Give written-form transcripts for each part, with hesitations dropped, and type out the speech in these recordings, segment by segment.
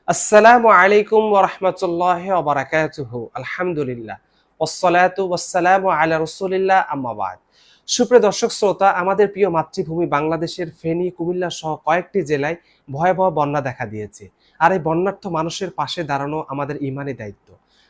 আসসালামু আলাইকুম ওয়া রাহমাতুল্লাহি ওয়া বারাকাতুহু। আলহামদুলিল্লাহ ওয়াসসালাতু ওয়াসসালামু আলা রাসূলিল্লাহ আম্মা বাদ। সুপ্রিয় দর্শক শ্রোতা, আমাদের প্রিয় মাতৃভূমি বাংলাদেশের ফেনী, কুমিল্লা সহ কয়েকটি জেলায় ভয়াবহ বন্যা দেখা দিয়েছে। আর এই বন্যার্থ মানুষের পাশে দাঁড়ানো আমাদের ঈমানি দায়িত্ব।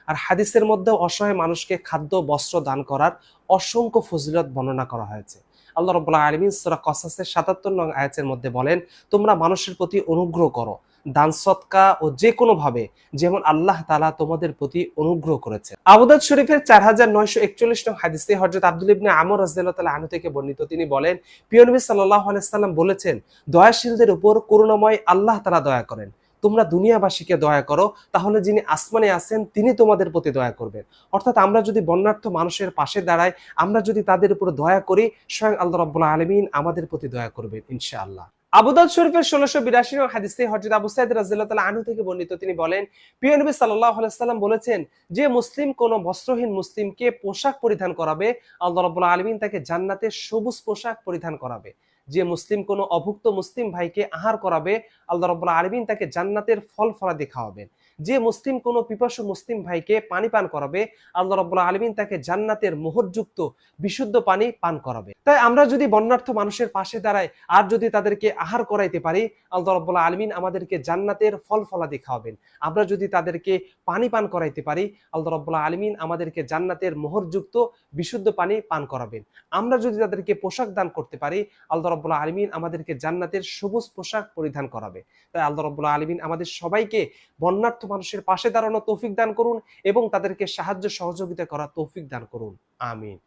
আর হাদিসের মধ্যেও অসহায় মানুষকে খাদ্য, বস্ত্র দান করার অসংখ্য ফজিলত বর্ণনা করা হয়েছে। আল্লাহ রাব্বুল আলামিন সূরা কসাসের ৭৭ নং আয়াতের মধ্যে বলেন, তোমরা মানুষের প্রতি অনুগ্রহ করো, দান সৎকা ও যে কোনো ভাবে, যেমন আল্লাহ তাআলা তোমাদের প্রতি অনুগ্রহ করেছেন। আবু দাউদ শরীফের ৪৯৪১ নং হাদিসে হযরত আব্দুল্লাহ ইবনে আমর রাদিয়াল্লাহু তাআলা আনহু থেকে বর্ণিত, তিনি বলেন, প্রিয় নবী সাল্লাল্লাহু আলাইহি সাল্লাম বলেছেন, দয়াশীলদের উপর করুণাময় আল্লাহ তাআলা দয়া করেন। তোমরা দুনিয়াবাসীকে দয়া করো, তাহলে যিনি আসমানে আছেন তিনি তোমাদের প্রতি দয়া করবেন। অর্থাৎ আমরা যদি বন্যার্থ মানুষের পাশে দাঁড়াই, আমরা যদি তাদের উপর দয়া করি, স্বয়ং আল্লাহ রাব্বুল আলামিন আমাদের প্রতি দয়া করবেন ইনশাআল্লাহ। আবু দাউদ শরীফের ১৬৮২ নং হাদিসে হযরত আবু সাঈদ রাদিয়াল্লাহু তাআলা আনহু থেকে বর্ণিত, তিনি বলেন, প্রিয় নবী সাল্লাল্লাহু আলাইহি সাল্লাম বলেছেন, যে মুসলিম কোন বস্ত্রহীন মুসলিমকে পোশাক পরিধান করাবে, আল্লাহ রাব্বুল আলামিন তাকে জান্নাতে সবুজ পোশাক পরিধান করাবে। যে মুসলিম কোন অভুক্ত মুসলিম ভাইকে আহার করাবে, আল্লাহ রাব্বুল আলামিন তাকে জান্নাতের ফল ফলাদি খাওয়াবেন। যে মুসলিম কোন পিপাসু মুসলিম ভাইকে পানি পান করাবে, আল্লাহ রাব্বুল আলামিন তাকে জান্নাতের মোহরযুক্ত বিশুদ্ধ পানি পান করাবে। তাই আমরা যদি বন্যার্থ মানুষের পাশে দাঁড়াই আর যদি তাদেরকে আহার করাইতে পারি, আল্লাহ রাব্বুল আলামিন আমাদেরকে জান্নাতের ফল ফলাদি খাওয়াবেন। আমরা যদি তাদেরকে পানি পান করাইতে পারি, আল্লাহ রাব্বুল আলামিন আমাদেরকে জান্নাতের মোহরযুক্ত বিশুদ্ধ পানি পান করাবেন। আমরা যদি তাদেরকে পোশাক দান করতে পারি, আল্লাহ রাব্বুল আলামিন আমাদেরকে জান্নাতের সবুজ পোশাক পরিধান করাবে। তাই আল্লাহ রাব্বুল আলামিন আমাদের সবাইকে বন্যার্থ মানুষের পাশে দাঁড়ানোর তৌফিক দান করুন এবং তাদেরকে সাহায্য সহযোগিতা করার তৌফিক দান করুন। আমিন।